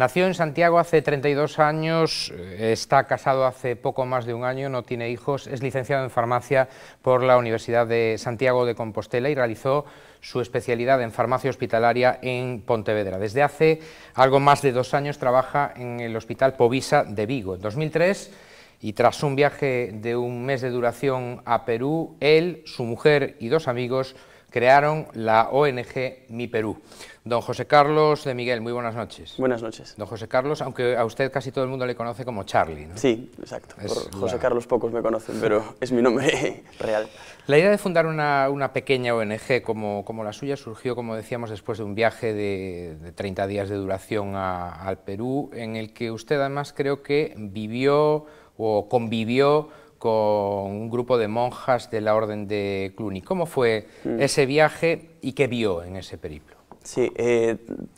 Nació en Santiago hace 32 años, está casado hace poco más de un año, no tiene hijos, es licenciado en farmacia por la Universidad de Santiago de Compostela y realizó su especialidad en farmacia hospitalaria en Pontevedra. Desde hace algo más de 2 años trabaja en el Hospital Povisa de Vigo. En 2003, y tras un viaje de un mes de duración a Perú, él, su mujer y 2 amigos crearon la ONG Mi Perú. Don José Carlos de Miguel, muy buenas noches. Buenas noches. Don José Carlos, aunque a usted casi todo el mundo le conoce como Charlie, ¿no? Sí, exacto. Por José Carlos pocos me conocen, pero es mi nombre real. La idea de fundar una pequeña ONG como la suya surgió, como decíamos, después de un viaje de 30 días de duración al Perú, en el que usted además creo que vivió o convivió con un grupo de monjas de la Orden de Cluny. ¿Cómo fue ese viaje y qué vio en ese periplo? Sí,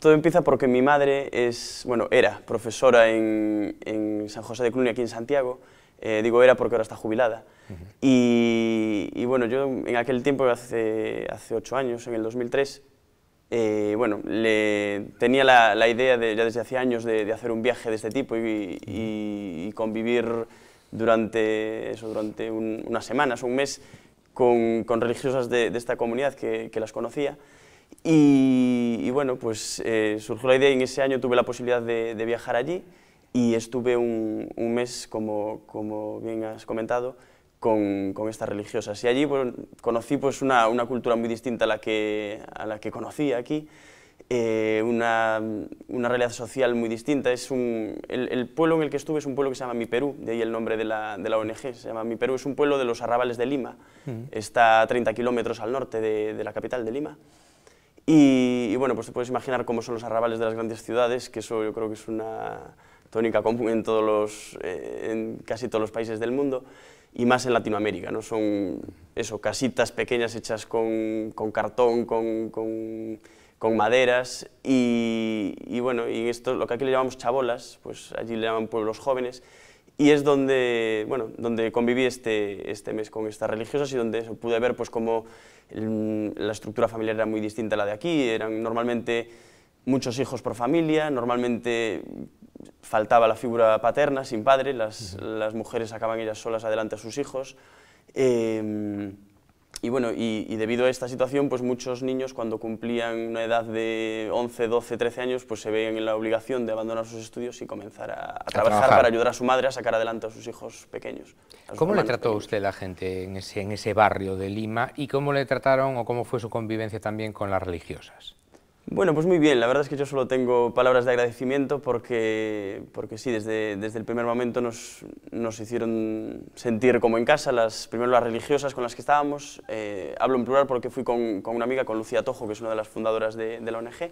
todo empieza porque mi madre era profesora en San José de Cluny, aquí en Santiago. Digo era porque ahora está jubilada. Y bueno, yo en aquel tiempo, hace 8 años, en el 2003, tenía la idea ya desde hacía años de hacer un viaje de este tipo y convivir durante unas semanas, un mes, con religiosas de esta comunidad que las conocía. Y bueno, pues surgió la idea y en ese año tuve la posibilidad de viajar allí y estuve un mes, como bien has comentado, con estas religiosas. Y allí conocí una cultura muy distinta a la que conocía aquí, una realidad social muy distinta. El pueblo en el que estuve es un pueblo que se llama Mi Perú, de ahí el nombre de la ONG, se llama Mi Perú. Es un pueblo de los arrabales de Lima, está a 30 kilómetros al norte de la capital de Lima. Y bueno, pues te puedes imaginar cómo son los arrabales de las grandes ciudades, que eso yo creo que es una tónica común en casi todos los países del mundo, y más en Latinoamérica, ¿no? Son casitas pequeñas hechas con cartón, con maderas, y bueno, y esto, lo que aquí le llamamos chabolas, pues allí le llaman pueblos jóvenes, y es donde conviví este mes con estas religiosas y donde pude ver pues cómo la estructura familiar era muy distinta a la de aquí. Eran normalmente muchos hijos por familia, normalmente faltaba la figura paterna, sin padre, las mujeres sacaban ellas solas adelante a sus hijos. Y bueno, y debido a esta situación, pues muchos niños cuando cumplían una edad de 11, 12, 13 años, pues se veían en la obligación de abandonar sus estudios y comenzar a trabajar para ayudar a su madre a sacar adelante a sus hijos pequeños. ¿Cómo le trató usted la gente en ese barrio de Lima y cómo le trataron o cómo fue su convivencia también con las religiosas? Bueno, pues muy bien, la verdad es que yo solo tengo palabras de agradecimiento porque sí, desde el primer momento nos hicieron sentir como en casa, primero las religiosas con las que estábamos. Hablo en plural porque fui con una amiga, con Lucía Tojo, que es una de las fundadoras de la ONG,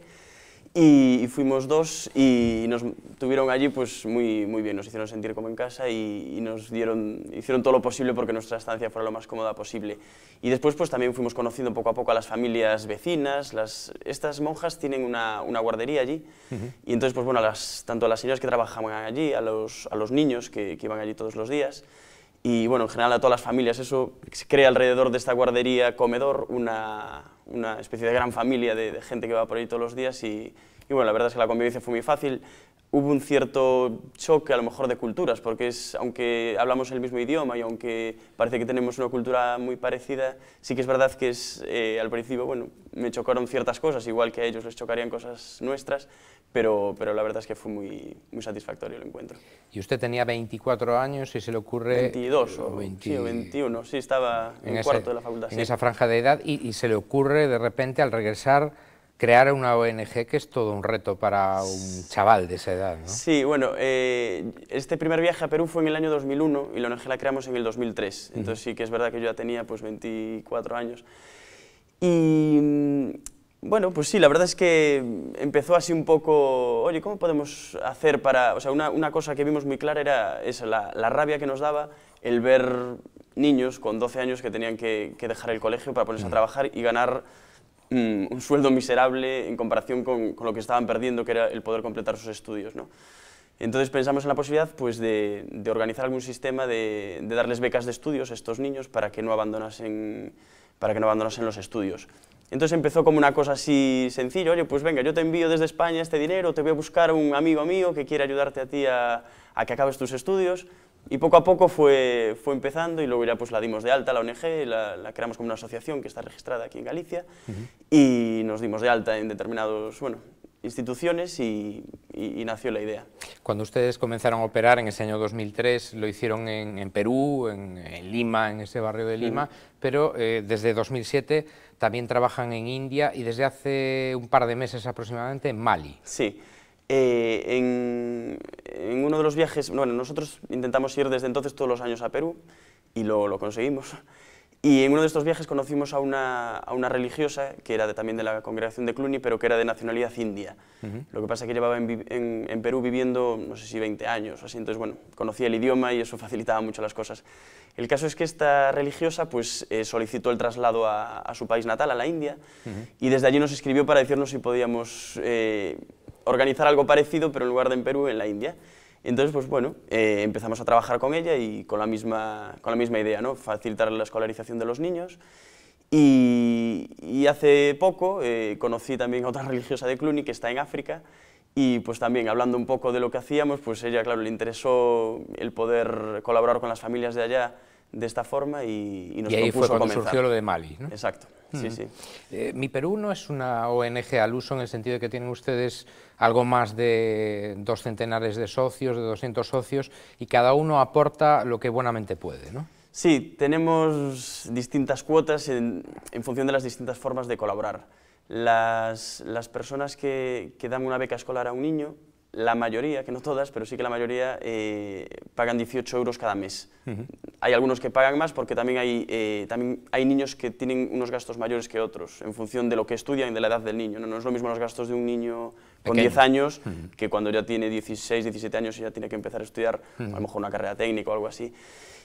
y fuimos 2 y nos tuvieron allí pues muy bien, nos hicieron sentir como en casa y hicieron todo lo posible porque nuestra estancia fuera lo más cómoda posible. Y después pues también fuimos conociendo poco a poco a las familias vecinas. Estas monjas tienen una guardería allí, y entonces pues bueno, tanto a las señoras que trabajaban allí, a los niños que iban allí todos los días, y bueno, en general a todas las familias. Eso se crea alrededor de esta guardería comedor una especie de gran familia de gente que va por ahí todos los días y bueno, la verdad es que la convivencia fue muy fácil. Hubo un cierto choque a lo mejor de culturas, porque aunque hablamos el mismo idioma y aunque parece que tenemos una cultura muy parecida, sí que es verdad que al principio, bueno, me chocaron ciertas cosas, igual que a ellos les chocarían cosas nuestras, pero la verdad es que fue muy satisfactorio el encuentro. Y usted tenía 24 años y se le ocurre... 22 o 21, sí, estaba en cuarto de la facultad. En esa franja de edad y se le ocurre de repente al regresar crear una ONG, que es todo un reto para un chaval de esa edad, ¿no? Sí, bueno, este primer viaje a Perú fue en el año 2001 y la ONG la creamos en el 2003, entonces sí que es verdad que yo ya tenía pues 24 años. Y bueno, pues sí, la verdad es que empezó así un poco, oye, ¿cómo podemos hacer para...? O sea, una cosa que vimos muy clara era esa, la rabia que nos daba el ver niños con 12 años que tenían que dejar el colegio para ponerse a trabajar y ganar un sueldo miserable en comparación con lo que estaban perdiendo, que era el poder completar sus estudios, ¿no? Entonces pensamos en la posibilidad pues, de organizar algún sistema de darles becas de estudios a estos niños para que no abandonasen los estudios. Entonces empezó como una cosa así sencilla, oye, pues venga, yo te envío desde España este dinero, te voy a buscar un amigo mío que quiere ayudarte a ti a que acabes tus estudios, y poco a poco fue empezando, y luego ya pues la dimos de alta, la ONG, la creamos como una asociación que está registrada aquí en Galicia, y nos dimos de alta en determinados, bueno, instituciones y nació la idea. Cuando ustedes comenzaron a operar en ese año 2003, lo hicieron en Perú, en Lima, en ese barrio de Lima, pero desde 2007 también trabajan en India y desde hace un par de meses aproximadamente en Mali. Sí, en uno de los viajes, bueno, nosotros intentamos ir desde entonces todos los años a Perú y lo conseguimos. Y en uno de estos viajes conocimos a una religiosa que era también de la congregación de Cluny, pero que era de nacionalidad india. Lo que pasa es que llevaba en Perú viviendo, no sé si 20 años, así, entonces, bueno, conocía el idioma y eso facilitaba mucho las cosas. El caso es que esta religiosa pues, solicitó el traslado a su país natal, a la India, y desde allí nos escribió para decirnos si podíamos organizar algo parecido, pero en lugar de en Perú, en la India. Entonces, pues bueno, empezamos a trabajar con ella y con la misma idea, ¿no? Facilitar la escolarización de los niños. Y hace poco conocí también a otra religiosa de Cluny que está en África, y pues también hablando un poco de lo que hacíamos, pues ella, claro, le interesó el poder colaborar con las familias de allá de esta forma y nos propuso comenzar. Y ahí fue cuando surgió lo de Mali, ¿no? Exacto, sí, sí. Mi Perú no es una ONG al uso en el sentido de que tienen ustedes algo más de 200 de socios, de 200 socios, y cada uno aporta lo que buenamente puede, ¿no? Sí, tenemos distintas cuotas en función de las distintas formas de colaborar. Las personas que dan una beca escolar a un niño, la mayoría, que no todas, pero sí que la mayoría, pagan 18 euros cada mes. Hay algunos que pagan más porque también hay niños que tienen unos gastos mayores que otros, en función de lo que estudian y de la edad del niño. No es lo mismo los gastos de un niño con 10 años que cuando ya tiene 16, 17 años y ya tiene que empezar a estudiar a lo mejor una carrera técnica o algo así.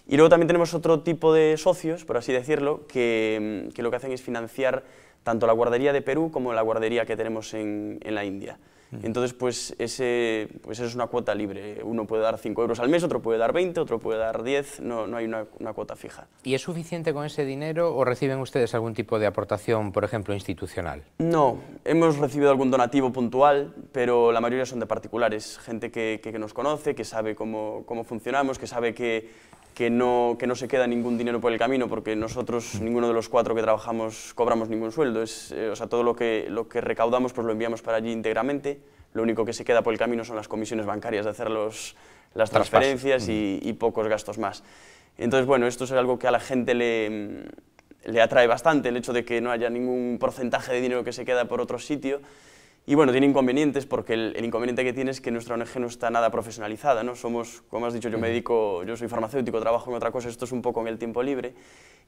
Y luego también tenemos otro tipo de socios, por así decirlo, que lo que hacen es financiar tanto la guardería de Perú como la guardería que tenemos en la India. Entonces, pues eso es una cuota libre. Uno puede dar 5 euros al mes, otro puede dar 20, otro puede dar 10, no hay una cuota fija. ¿Y es suficiente con ese dinero o reciben ustedes algún tipo de aportación, por ejemplo, institucional? No, hemos recibido algún donativo puntual, pero la mayoría son de particulares, gente que nos conoce, que sabe cómo funcionamos, que sabe que no se queda ningún dinero por el camino, porque nosotros, ninguno de los 4 que trabajamos, cobramos ningún sueldo. O sea, todo lo que recaudamos pues lo enviamos para allí íntegramente. Lo único que se queda por el camino son las comisiones bancarias de hacer las transferencias y pocos gastos más. Entonces, bueno, esto es algo que a la gente le atrae bastante, el hecho de que no haya ningún porcentaje de dinero que se queda por otro sitio. Y bueno, tiene inconvenientes, porque el inconveniente que tiene es que nuestra ONG no está nada profesionalizada, ¿no? Somos, como has dicho, yo soy farmacéutico, trabajo en otra cosa, esto es un poco en el tiempo libre,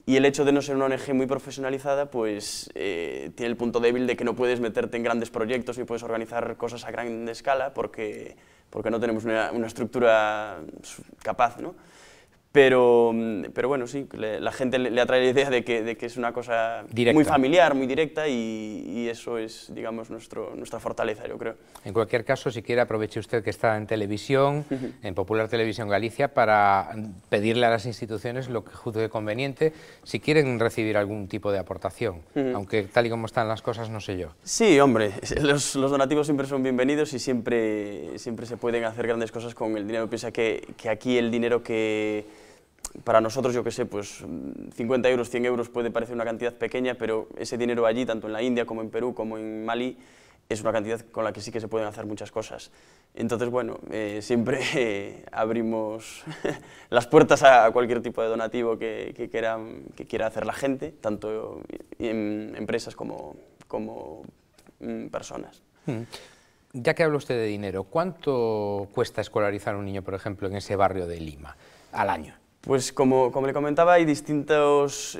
y el hecho de no ser una ONG muy profesionalizada, pues tiene el punto débil de que no puedes meterte en grandes proyectos y puedes organizar cosas a gran escala porque no tenemos una estructura capaz, ¿no? Pero bueno, sí, la gente le atrae la idea de que es una cosa muy familiar, muy directa, y eso es, digamos, nuestra fortaleza, yo creo. En cualquier caso, si quiere, aproveche usted que está en televisión, en Popular Televisión Galicia, para pedirle a las instituciones lo que juzgue conveniente, si quieren recibir algún tipo de aportación, aunque tal y como están las cosas, no sé yo. Sí, hombre, los donativos siempre son bienvenidos y siempre se pueden hacer grandes cosas con el dinero. Piensa que aquí el dinero que para nosotros, yo qué sé, pues 50 euros, 100 euros puede parecer una cantidad pequeña, pero ese dinero allí, tanto en la India como en Perú, como en Mali, es una cantidad con la que sí que se pueden hacer muchas cosas. Entonces, bueno, siempre abrimos las puertas a cualquier tipo de donativo que quiera hacer la gente, tanto en empresas como personas. Ya que habla usted de dinero, ¿cuánto cuesta escolarizar a un niño, por ejemplo, en ese barrio de Lima, al año? Pues como le comentaba, hay distintos...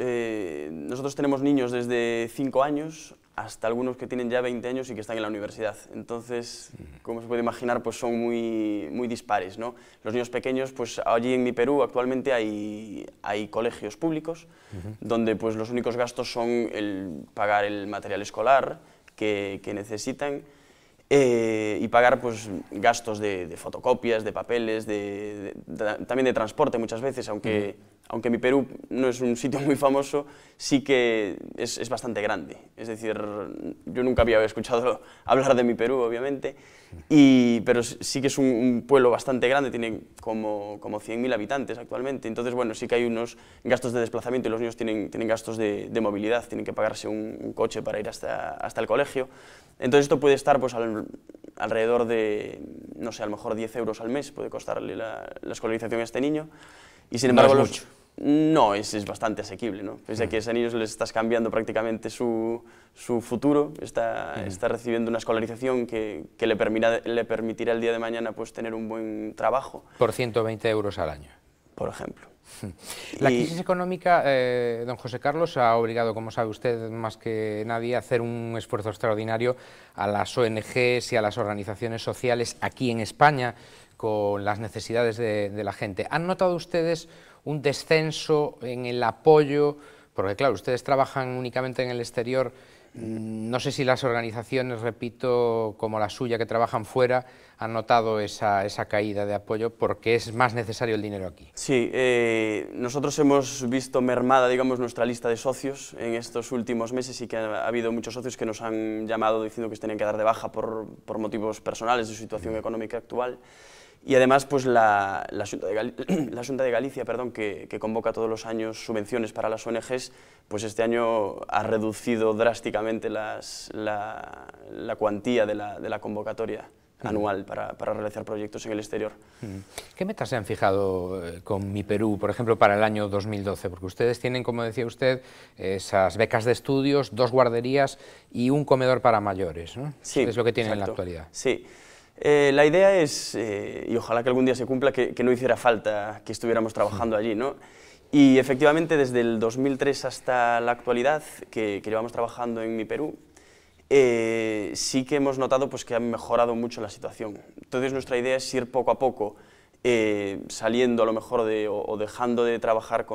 nosotros tenemos niños desde 5 años hasta algunos que tienen ya 20 años y que están en la universidad. Entonces, como se puede imaginar, pues son muy dispares, ¿no? Los niños pequeños, pues allí en mi Perú actualmente hay colegios públicos donde pues los únicos gastos son el pagar el material escolar que necesitan, y pagar pues gastos de fotocopias, de papeles, también de transporte muchas veces, aunque aunque mi Perú no es un sitio muy famoso, sí que es bastante grande. Es decir, yo nunca había escuchado hablar de mi Perú, obviamente, pero sí que es un pueblo bastante grande, tiene como 100.000 habitantes actualmente. Entonces, bueno, sí que hay unos gastos de desplazamiento y los niños tienen gastos de movilidad, tienen que pagarse un coche para ir hasta el colegio. Entonces, esto puede estar pues, alrededor de, no sé, a lo mejor 10 euros al mes puede costarle la escolarización a este niño. Y sin embargo, no es mucho. No, es bastante asequible, ¿no? Pese a que a ese niño les estás cambiando prácticamente su futuro, está recibiendo una escolarización que le permitirá el día de mañana pues, tener un buen trabajo. Por 120 euros al año. Por ejemplo. La crisis económica, don José Carlos, ha obligado, como sabe usted más que nadie, a hacer un esfuerzo extraordinario a las ONGs y a las organizaciones sociales aquí en España con las necesidades de la gente. ¿Han notado ustedes un descenso en el apoyo? Porque claro, ustedes trabajan únicamente en el exterior. No sé si las organizaciones, repito, como la suya, que trabajan fuera, han notado esa caída de apoyo porque es más necesario el dinero aquí. Sí, nosotros hemos visto mermada, digamos, nuestra lista de socios en estos últimos meses y que ha habido muchos socios que nos han llamado diciendo que se tenían que dar de baja por motivos personales de su situación económica actual. Y además, pues la Xunta de Galicia, perdón, que convoca todos los años subvenciones para las ONGs, pues este año ha reducido drásticamente la cuantía de la convocatoria anual para realizar proyectos en el exterior. ¿Qué metas se han fijado con Mi Perú, por ejemplo, para el año 2012? Porque ustedes tienen, como decía usted, esas becas de estudios, 2 guarderías y un comedor para mayores, ¿no? Sí, es lo que tienen exacto. en la actualidad. Sí. La idea es, y ojalá que algún día se cumpla, que no hiciera falta que estuviéramos trabajando allí, ¿no? Y efectivamente, desde el 2003 hasta la actualidad, que llevamos trabajando en Mi Perú, sí que hemos notado pues, que ha mejorado mucho la situación. Entonces, nuestra idea es ir poco a poco saliendo a lo mejor o dejando de trabajar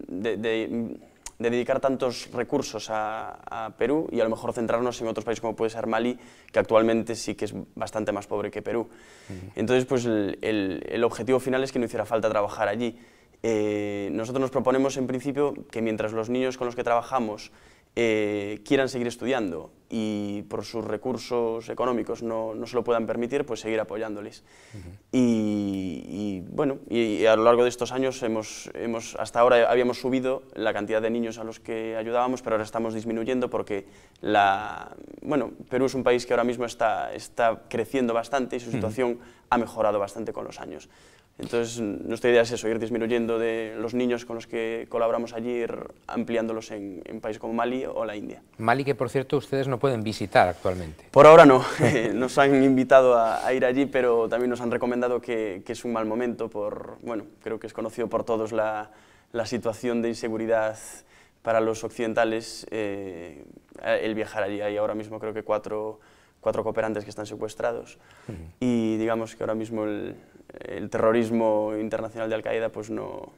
de dedicar tantos recursos a Perú y a lo mejor centrarnos en otros países como puede ser Mali, que actualmente sí que es bastante más pobre que Perú. Entonces, pues el objetivo final es que no hiciera falta trabajar allí. Nosotros nos proponemos, en principio, que mientras los niños con los que trabajamos quieran seguir estudiando y por sus recursos económicos no se lo puedan permitir, pues seguir apoyándoles. Y bueno, y a lo largo de estos años hasta ahora habíamos subido la cantidad de niños a los que ayudábamos, pero ahora estamos disminuyendo porque Perú es un país que ahora mismo está creciendo bastante y su situación ha mejorado bastante con los años. Entonces, nuestra idea es eso, ir disminuyendo de los niños con los que colaboramos allí, ir ampliándolos en países como Mali o la India. Mali, que por cierto ustedes no pueden visitar actualmente. Por ahora no, nos han invitado a ir allí, pero también nos han recomendado que es un mal momento creo que es conocido por todos la situación de inseguridad para los occidentales, el viajar allí. Hay ahora mismo creo que cuatro cooperantes que están secuestrados y digamos que ahora mismo el terrorismo internacional de Al-Qaeda pues no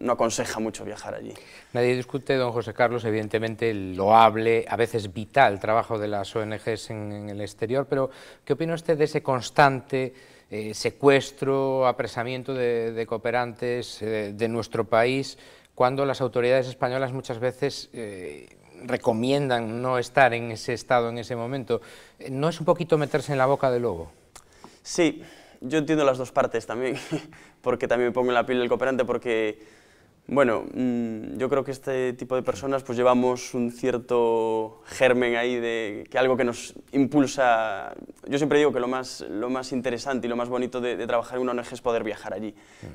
aconseja mucho viajar allí. Nadie discute, don José Carlos, evidentemente el loable, a veces vital, trabajo de las ONGs en el exterior, pero ¿qué opina usted de ese constante secuestro, apresamiento de cooperantes de nuestro país, cuando las autoridades españolas muchas veces recomiendan no estar en ese estado en ese momento? ¿No es un poquito meterse en la boca del lobo? Sí, yo entiendo las dos partes también, porque también me pongo en la piel del cooperante, porque, yo creo que este tipo de personas pues llevamos un cierto germen ahí de que algo que nos impulsa. Yo siempre digo que lo más interesante y lo más bonito de trabajar en una ONG es poder viajar allí.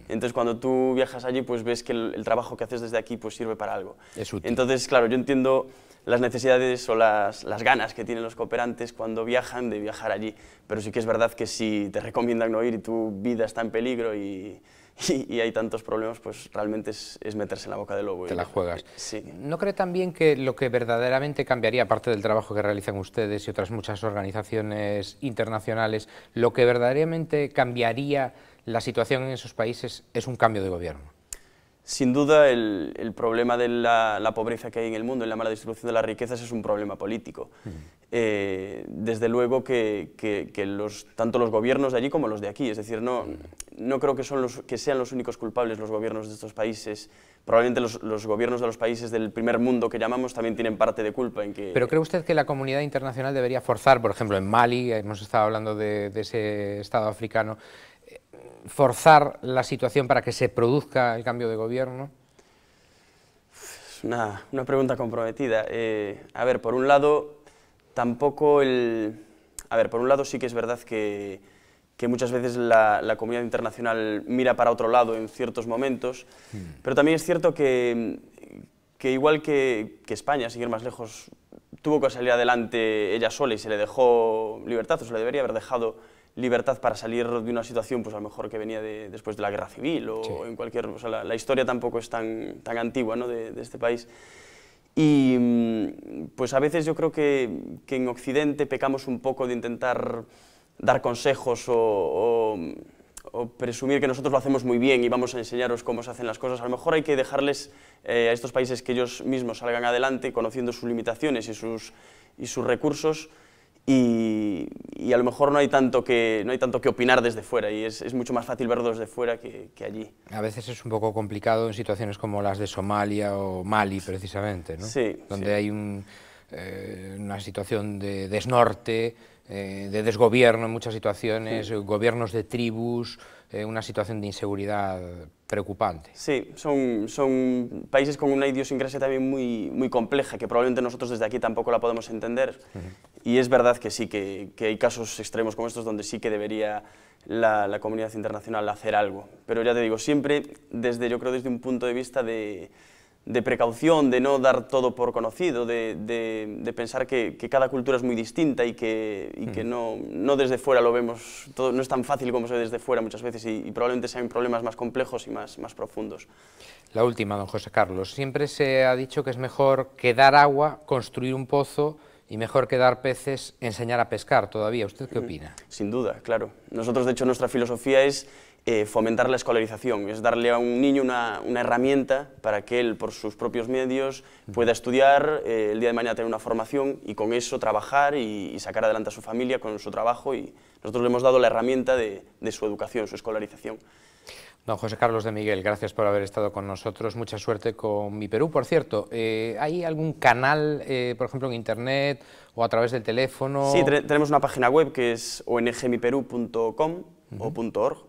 Entonces, cuando tú viajas allí, pues ves que el trabajo que haces desde aquí pues sirve para algo. Es útil. Entonces, claro, yo entiendo las necesidades o las ganas que tienen los cooperantes cuando viajan de viajar allí, pero sí que es verdad que si te recomiendan no ir y tu vida está en peligro y hay tantos problemas, pues realmente es meterse en la boca del lobo. Te la juegas. Sí. ¿No cree también que lo que verdaderamente cambiaría, aparte del trabajo que realizan ustedes y otras muchas organizaciones internacionales, lo que verdaderamente cambiaría la situación en esos países es un cambio de gobierno? Sin duda, el problema de la pobreza que hay en el mundo, en la mala distribución de las riquezas, es un problema político. Desde luego que tanto los gobiernos de allí como los de aquí, es decir, no creo que sean los únicos culpables los gobiernos de estos países. Probablemente los gobiernos de los países del primer mundo que llamamos también tienen parte de culpa en que... ¿Pero cree usted que la comunidad internacional debería forzar, por ejemplo en Mali, hemos estado hablando de ese estado africano, forzar la situación para que se produzca el cambio de gobierno? Es una pregunta comprometida. A ver, por un lado, tampoco A ver, por un lado sí que es verdad que muchas veces la comunidad internacional mira para otro lado en ciertos momentos, pero también es cierto que igual que España, sin ir más lejos, tuvo que salir adelante ella sola y se le dejó libertad, o se le debería haber dejado libertad para salir de una situación, pues a lo mejor que venía después de la guerra civil o sí. en cualquier... O sea, la historia tampoco es tan antigua, ¿no?, de este país. Y pues a veces yo creo que en Occidente pecamos un poco de intentar dar consejos o presumir que nosotros lo hacemos muy bien y vamos a enseñaros cómo se hacen las cosas. A lo mejor hay que dejarles a estos países que ellos mismos salgan adelante conociendo sus limitaciones y sus recursos, y a lo mejor no hay tanto que opinar desde fuera, y es mucho más fácil verlo desde fuera que allí. A veces es un poco complicado en situaciones como las de Somalia o Mali, precisamente, ¿no? Sí, donde sí. hay una situación de desnorte, de desgobierno en muchas situaciones, gobiernos de tribus, una situación de inseguridad preocupante. Sí, son países con una idiosincrasia también muy compleja, que probablemente nosotros desde aquí tampoco la podemos entender, y es verdad que sí, que hay casos extremos como estos donde sí que debería la comunidad internacional hacer algo, pero ya te digo, siempre yo creo desde un punto de vista de precaución, de no dar todo por conocido, de pensar que cada cultura es muy distinta y que no desde fuera lo vemos, todo no es tan fácil como se ve desde fuera muchas veces, y probablemente sean problemas más complejos y más profundos. La última, don José Carlos. Siempre se ha dicho que es mejor que dar agua, construir un pozo, y mejor que dar peces, enseñar a pescar todavía. ¿Usted qué opina? Sin duda, claro. Nosotros, de hecho, nuestra filosofía es fomentar la escolarización, es darle a un niño una herramienta para que él, por sus propios medios, pueda estudiar, el día de mañana tener una formación y con eso trabajar y sacar adelante a su familia con su trabajo, y nosotros le hemos dado la herramienta de su educación, su escolarización. Don José Carlos de Miguel, gracias por haber estado con nosotros, mucha suerte con Mi Perú. Por cierto, ¿hay algún canal, por ejemplo, en internet o a través del teléfono? Sí, tenemos una página web que es ongmiperú.com o .org,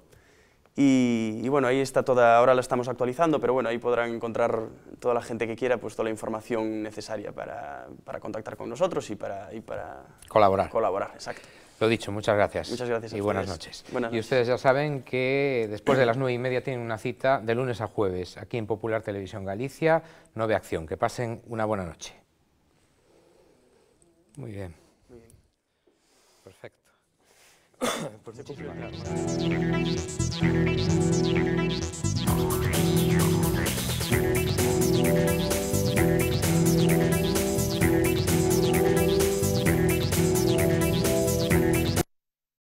y bueno, ahí está toda, ahora la estamos actualizando, pero bueno, ahí podrán encontrar toda la gente que quiera pues toda la información necesaria para contactar con nosotros y para colaborar, exacto. Lo dicho, muchas gracias. Muchas gracias a y ustedes. Buenas noches. Buenas noches. Y ustedes ya saben que después de las 9:30 tienen una cita de lunes a jueves aquí en Popular Televisión Galicia, 9 Acción. Que pasen una buena noche. Muy bien. Muy bien. Perfecto. Pues muchísimas gracias.